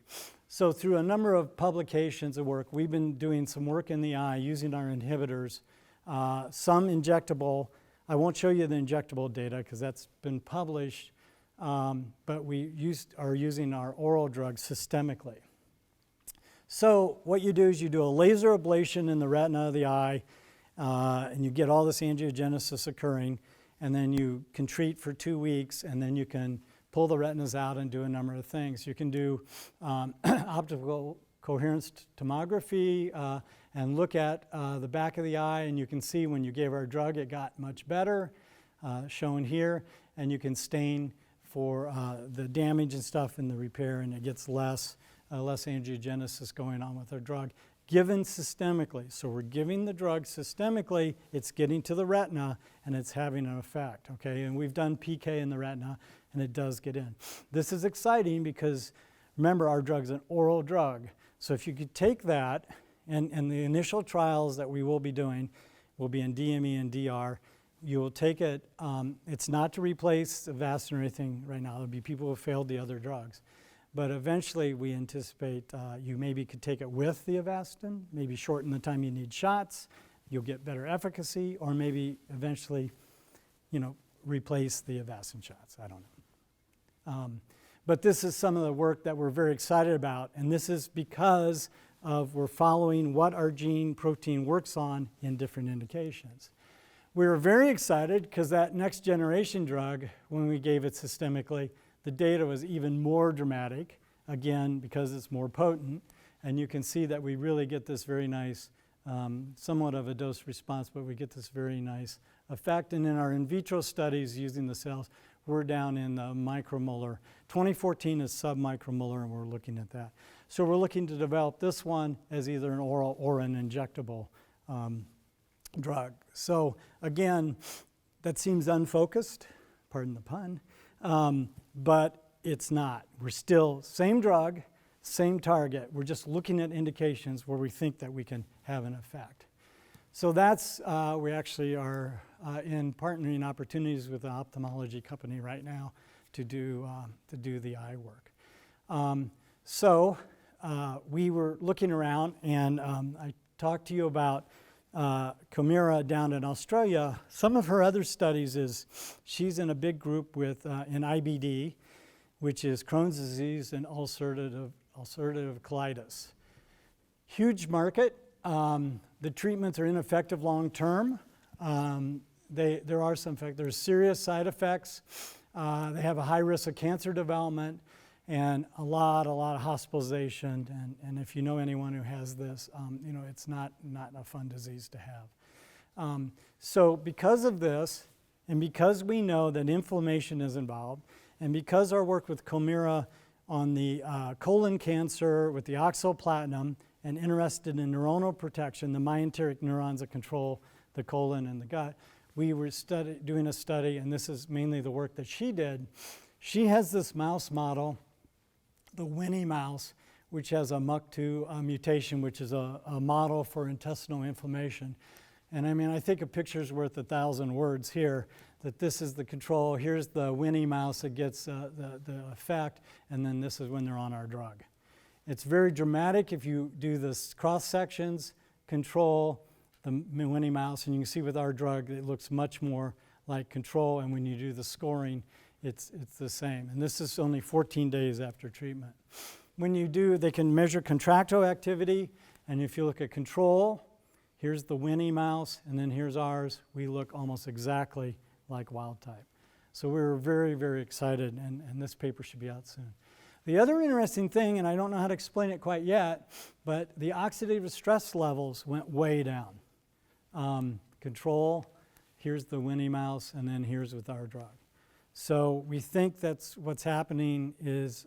So through a number of publications of work, we've been doing some work in the eye using our inhibitors, some injectable. I won't show you the injectable data because that's been published, but we are using our oral drugs systemically. So what you do is you do a laser ablation in the retina of the eye, and you get all this angiogenesis occurring, and then you can treat for 2 weeks, and then you can pull the retinas out and do a number of things. You can do optical coherence tomography and look at the back of the eye, and you can see when you gave our drug it got much better, shown here, and you can stain for the damage and stuff in the repair, and it gets less angiogenesis going on with our drug, given systemically. So we're giving the drug systemically, it's getting to the retina, and it's having an effect, okay? And we've done PK in the retina, and it does get in. This is exciting because, remember, our drug's an oral drug. So if you could take that, and the initial trials that we will be doing will be in DME and DR, you will take it, it's not to replace Avastin or anything right now. There'll be people who failed the other drugs. But eventually, we anticipate you maybe could take it with the Avastin, maybe shorten the time you need shots, you'll get better efficacy, or maybe eventually, replace the Avastin shots. I don't know. But this is some of the work that we're very excited about, and this is because we're following what our gene protein works on in different indications. We were very excited because that next generation drug, when we gave it systemically, the data was even more dramatic, again, because it's more potent. And you can see that we really get this very nice, somewhat of a dose response, but we get this very nice effect. And in our in vitro studies using the cells, we're down in the micromolar. 2014 is submicromolar, and we're looking at that. So we're looking to develop this one as either an oral or an injectable drug. So again, that seems unfocused, pardon the pun. But it's not. We're still same drug, same target. We're just looking at indications where we think that we can have an effect. So that's, we actually are in partnering opportunities with an ophthalmology company right now to do the eye work. We were looking around, and I talked to you about Comira down in Australia. Some of her other studies is she's in a big group with in IBD, which is Crohn's disease and ulcerative colitis. Huge market. The treatments are ineffective long term. There are some effects. There's serious side effects. They have a high risk of cancer development and a lot of hospitalization. And if you know anyone who has this, it's not a fun disease to have. So because of this, and because we know that inflammation is involved, and because our work with Comira on the colon cancer with the oxaliplatinum and interested in neuronal protection, the myenteric neurons that control the colon and the gut, we were doing a study, and this is mainly the work that she did. She has this mouse model, the Winnie mouse, which has a MUC2 mutation, which is a model for intestinal inflammation. And I mean, I think a picture's worth 1,000 words here, that this is the control. Here's the Winnie mouse that gets the effect, and then this is when they're on our drug. It's very dramatic if you do this cross sections, control, the Winnie mouse, and you can see with our drug, it looks much more like control, and when you do the scoring, it's the same. And this is only 14 days after treatment. When you do, they can measure contractile activity, and if you look at control, here's the Winnie mouse, and then here's ours. We look almost exactly like wild type. So we're very, very excited, and this paper should be out soon. The other interesting thing, and I don't know how to explain it quite yet, but the oxidative stress levels went way down. Control, here's the Winnie mouse, and then here's with our drug. So we think that's what's happening is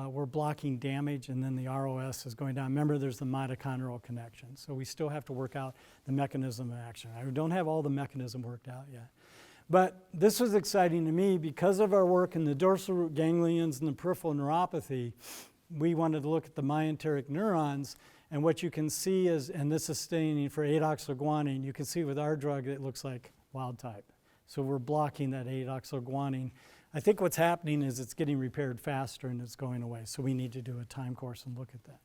we're blocking damage, and then the ROS is going down. Remember, there's the mitochondrial connection. So we still have to work out the mechanism of action. I don't have all the mechanism worked out yet. But this was exciting to me because of our work in the dorsal root ganglions and the peripheral neuropathy. We wanted to look at the myenteric neurons, and what you can see is, and this is staining for 8-oxyguanine, you can see with our drug it looks like wild type. So we're blocking that 8-oxyguanine. I think what's happening is it's getting repaired faster and it's going away. So we need to do a time course and look at that.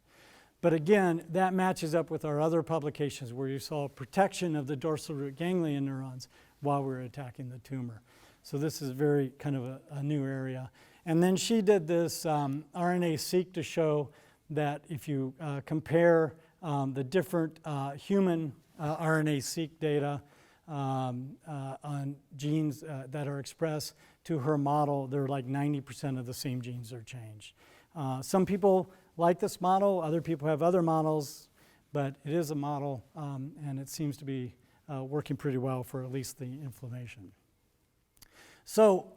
But again, that matches up with our other publications where you saw protection of the dorsal root ganglion neurons while we were attacking the tumor. So this is very kind of a new area. And then she did this RNA-seq to show that if you compare the different human RNA-seq data on genes that are expressed to her model, they're like 90% of the same genes are changed. Some people like this model, other people have other models, but it is a model and it seems to be working pretty well for at least the inflammation. So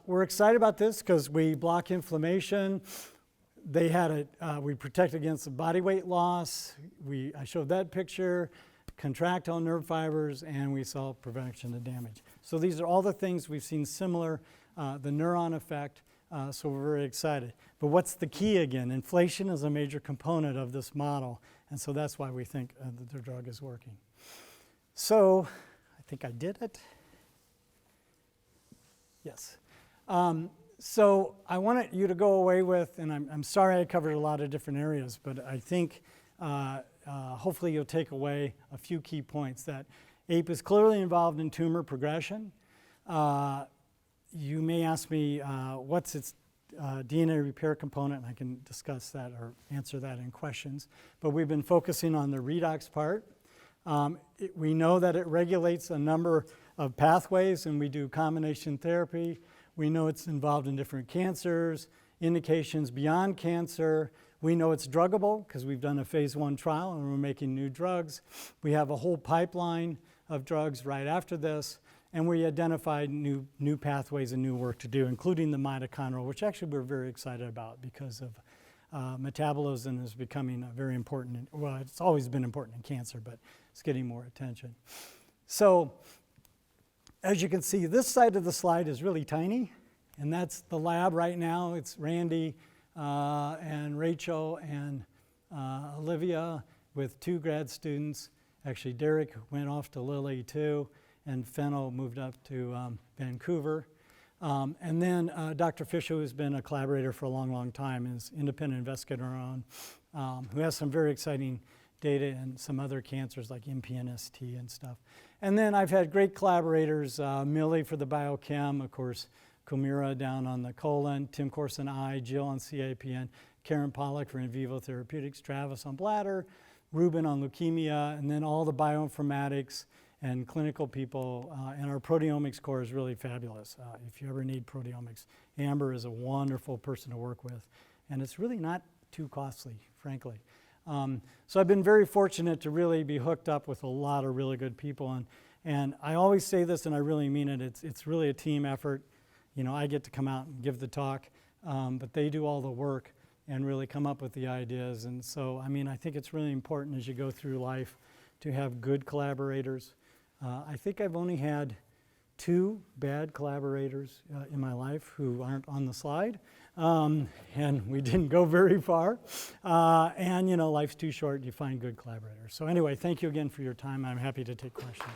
we're excited about this because we block inflammation. They had we protect against the body weight loss. I showed that picture. Contractile nerve fibers, and we saw prevention of damage. So these are all the things we've seen similar, the neuron effect, so we're very excited. But what's the key again? Inflation is a major component of this model, and so that's why we think that the drug is working. So I think I did it. Yes. So I wanted you to go away with, and I'm sorry I covered a lot of different areas, but I think hopefully you'll take away a few key points that APE is clearly involved in tumor progression. You may ask me what's its DNA repair component, and I can discuss that or answer that in questions. But we've been focusing on the redox part. We know that it regulates a number of pathways, and we do combination therapy. We know it's involved in different cancers, indications beyond cancer. We know it's druggable because we've done a phase 1 trial and we're making new drugs. We have a whole pipeline of drugs right after this, and we identified new pathways and new work to do, including the mitochondrial, which actually we're very excited about because of metabolism is becoming very important. Well, it's always been important in cancer, but it's getting more attention. So as you can see, this side of the slide is really tiny, and that's the lab right now. It's Randy and Rachel and Olivia with 2 grad students. Actually, Derek went off to Lilly too, and Fennel moved up to Vancouver. And then Dr. Fisher, who's been a collaborator for a long, long time, is independent investigator on, who has some very exciting data in some other cancers like MPNST and stuff. And then I've had great collaborators, Millie for the biochem, of course, Kumira down on the colon, Tim Corson I, Jill on CAPN, Karen Pollack for in vivo therapeutics, Travis on bladder, Ruben on leukemia, and then all the bioinformatics and clinical people. And our proteomics core is really fabulous. If you ever need proteomics, Amber is a wonderful person to work with. And it's really not too costly, frankly. So I've been very fortunate to really be hooked up with a lot of really good people. And I always say this, and I really mean it, it's really a team effort. You know, I get to come out and give the talk, but they do all the work and really come up with the ideas. And so, I mean, I think it's really important as you go through life to have good collaborators. I think I've only had 2 bad collaborators in my life who aren't on the slide. And we didn't go very far. And, you know, life's too short. You find good collaborators. So anyway, thank you again for your time. I'm happy to take questions.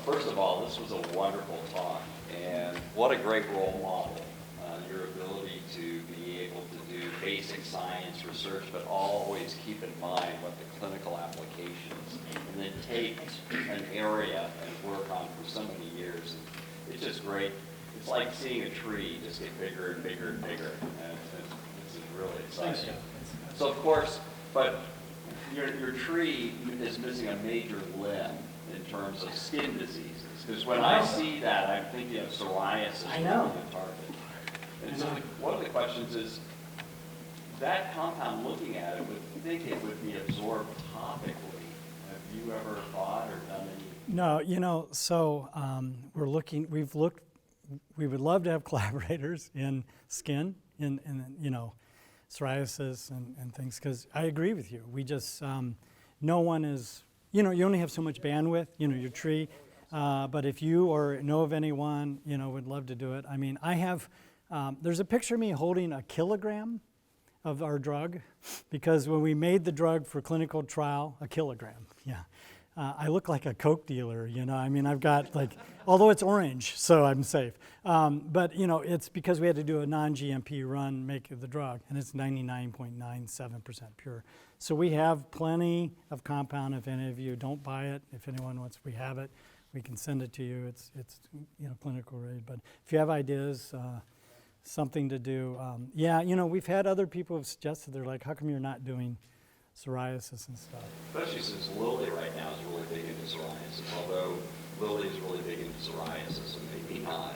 First of all, this was a wonderful talk, and what a great role model, your ability to be able to do basic science research, but always keep in mind what the clinical applications, and then take an area and work on for so many years. It's just great. It's like seeing a tree just get bigger and bigger and bigger, and this is really exciting. So of course, but your tree is missing a major limb in terms of skin diseases. Because when I see that, I'm thinking of psoriasis. I know. The target. And so one of the questions is, that compound, looking at it, would think it would be absorbed topically. Have you ever thought or done any? No, we would love to have collaborators in skin, in psoriasis and things, because I agree with you. We just, no one is, you only have so much bandwidth, your tree. But if you or know of anyone, would love to do it. I mean, there's a picture of me holding a kilogram of our drug, because when we made the drug for clinical trial, a kilogram, yeah. I look like a Coke dealer, I mean, I've got although it's orange, so I'm safe. But, it's because we had to do a non-GMP run, make the drug, and it's 99.97% pure. So we have plenty of compound. If any of you don't buy it, if anyone wants, we have it. We can send it to you. It's clinical ready. But if you have ideas, something to do, we've had other people have suggested, they're like, how come you're not doing psoriasis and stuff? Especially since Lilly right now is really big into psoriasis, although Lilly is really big into psoriasis, and maybe not.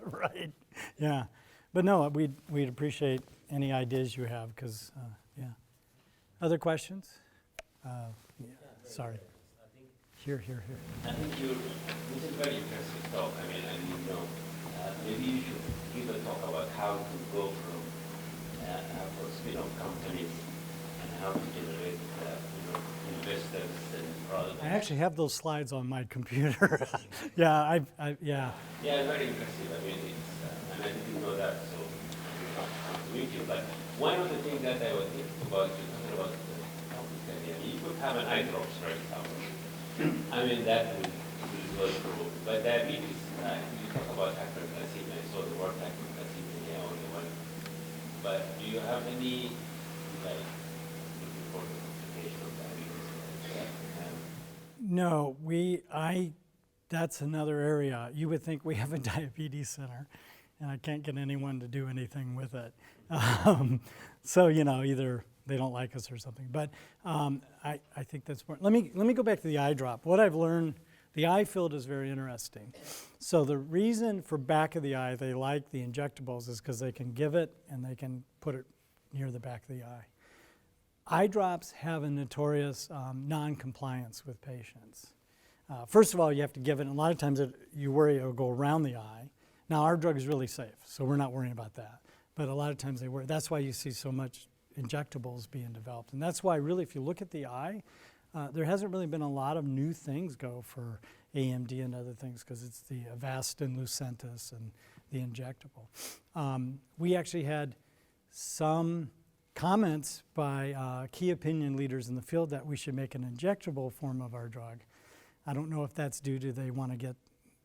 Right, yeah. But no, we'd appreciate any ideas you have, because, yeah. Other questions? Sorry. Here. I think this is very interesting talk. I mean, I didn't know. Maybe you should give a talk about how to go from spin-off companies and how to generate, investors and products. I actually have those slides on my computer. Yeah, yeah. Yeah, very impressive. I mean, and I didn't know that, so to meet you. But one of the things that I was thinking about, you're talking about you could have an eye drops, for example. I mean, that would go through. But diabetes, you talk about hyperglycemia. I saw the word hyperglycemia only one. But do you have any, looking for the complication of diabetes? No, that's another area. You would think we have a diabetes center, and I can't get anyone to do anything with it. So, either they don't like us or something. But I think that's more. Let me go back to the eye drop. What I've learned, the eye field is very interesting. So the reason for back of the eye they like the injectables is because they can give it and they can put it near the back of the eye. Eye drops have a notorious non-compliance with patients. First of all, you have to give it, and a lot of times you worry it'll go around the eye. Now, our drug is really safe, so we're not worrying about that. But a lot of times they worry. That's why you see so much injectables being developed. And that's why, really, if you look at the eye, there hasn't really been a lot of new things go for AMD and other things, because it's the Avastin, Lucentis, and the injectable. We actually had some comments by key opinion leaders in the field that we should make an injectable form of our drug. I don't know if that's due to they want to get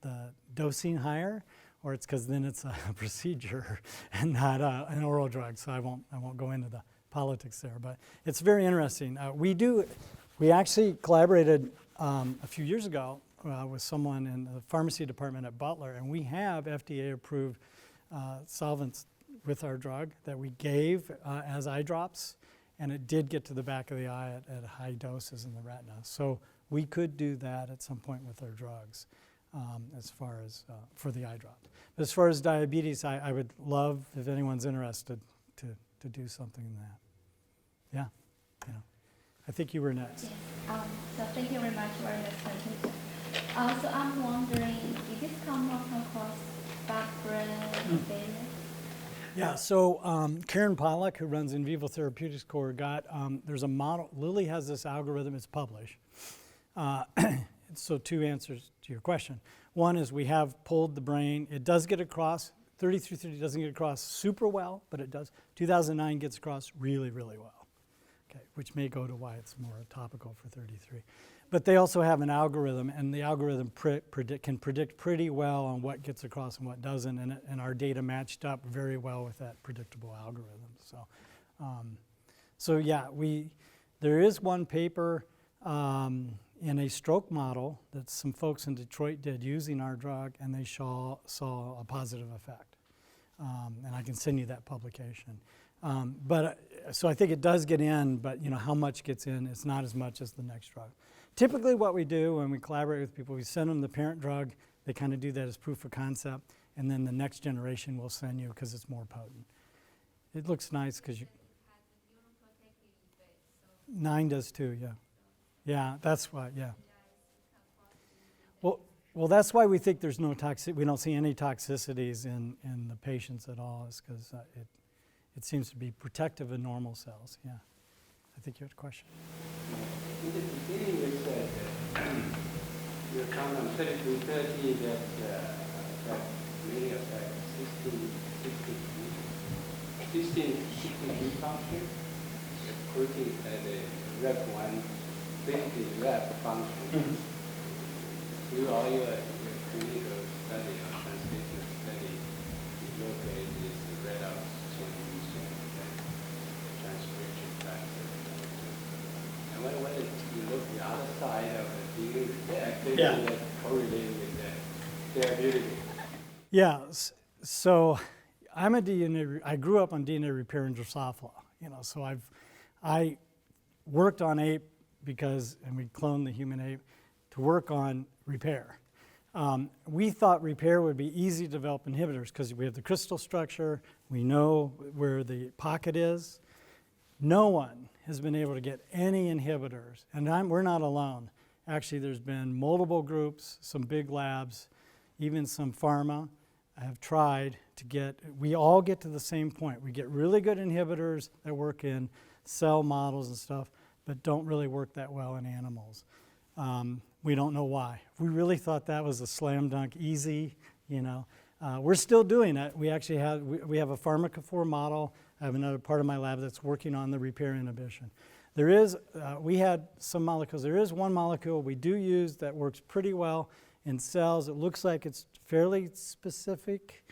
the dosing higher, or it's because then it's a procedure and not an oral drug. So I won't go into the politics there, but it's very interesting. We actually collaborated a few years ago with someone in the pharmacy department at Butler, and we have FDA-approved solvents with our drug that we gave as eye drops, and it did get to the back of the eye at high doses in the retina. So we could do that at some point with our drugs, as far as for the eye drops. But as far as diabetes, I would love, if anyone's interested, to do something in that. Yeah, I think you were next. Yes. So thank you very much for your presentation. So I'm wondering, did this come across background failure? Yeah, so Karen Pollack, who runs In Vivo Therapeutics Core, there's a model. Lilly has this algorithm, it's published. So two answers to your question. One is we have pulled the brain. It does get across. 3330 doesn't get across super well, but it does. 2009 gets across really, really well, okay, which may go to why it's more topical for 33. But they also have an algorithm, and the algorithm can predict pretty well on what gets across and what doesn't, and our data matched up very well with that predictable algorithm. So yeah, there is one paper in a stroke model that some folks in Detroit did using our drug, and they saw a positive effect. And I can send you that publication. So I think it does get in, but how much gets in is not as much as the next drug. Typically what we do when we collaborate with people, we send them the parent drug. They kind of do that as proof of concept, and then the next generation we'll send you because it's more potent. It looks nice because 9 does too, yeah. Yeah, that's why, yeah. Well, that's why we think there's no toxic. We don't see any toxicities in the patients at all, is because it seems to be protective of normal cells. Yeah, I think you had a question. In the beginning, you said your compound 3330 that really affects 16 function, the protein the REP1, basically REP function. Through all your clinical study or translational study, you look at this Redox change and transcription factor. And when you look at the other side of the activity that's correlated with the therapeutic. Yeah, so I'm a DNA. I grew up on DNA repair in Drosophila. So I worked on ape and we cloned the human ape to work on repair. We thought repair would be easy to develop inhibitors because we have the crystal structure, we know where the pocket is. No one has been able to get any inhibitors, and we're not alone. Actually, there's been multiple groups, some big labs, even some pharma have tried to we all get to the same point. We get really good inhibitors that work in cell models and stuff, but don't really work that well in animals. We don't know why. We really thought that was a slam dunk, easy, We're still doing it. We actually have a pharmacophore model. I have another part of my lab that's working on the repair inhibition. We had some molecules. There is one molecule we do use that works pretty well in cells. It looks like it's fairly specific,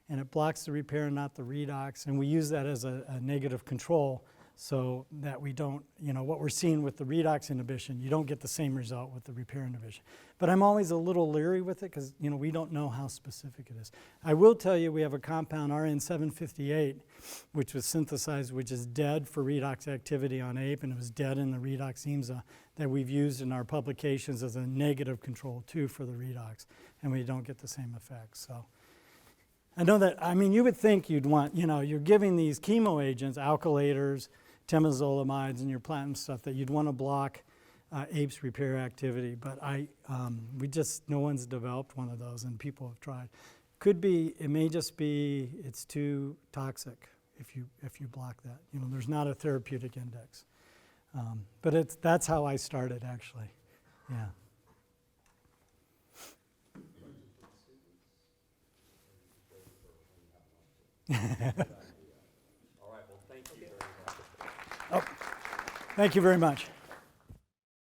and it blocks the repair, not the redox. And we use that as a negative control so that we don't, what we're seeing with the redox inhibition, you don't get the same result with the repair inhibition. But I'm always a little leery with it because, we don't know how specific it is. I will tell you we have a compound, RN758, which was synthesized, which is dead for redox activity on ape, and it was dead in the redox EMSA that we've used in our publications as a negative control too for the redox, and we don't get the same effects. So I know that, you would think you'd want, you're giving these chemo agents, alkylators, temozolamides, and your platinum stuff that you'd want to block apes repair activity, but no one's developed one of those, and people have tried. It may just be it's too toxic if you block that. There's not a therapeutic index, but that's how I started actually. Yeah. All right, well, thank you very much. Thank you very much.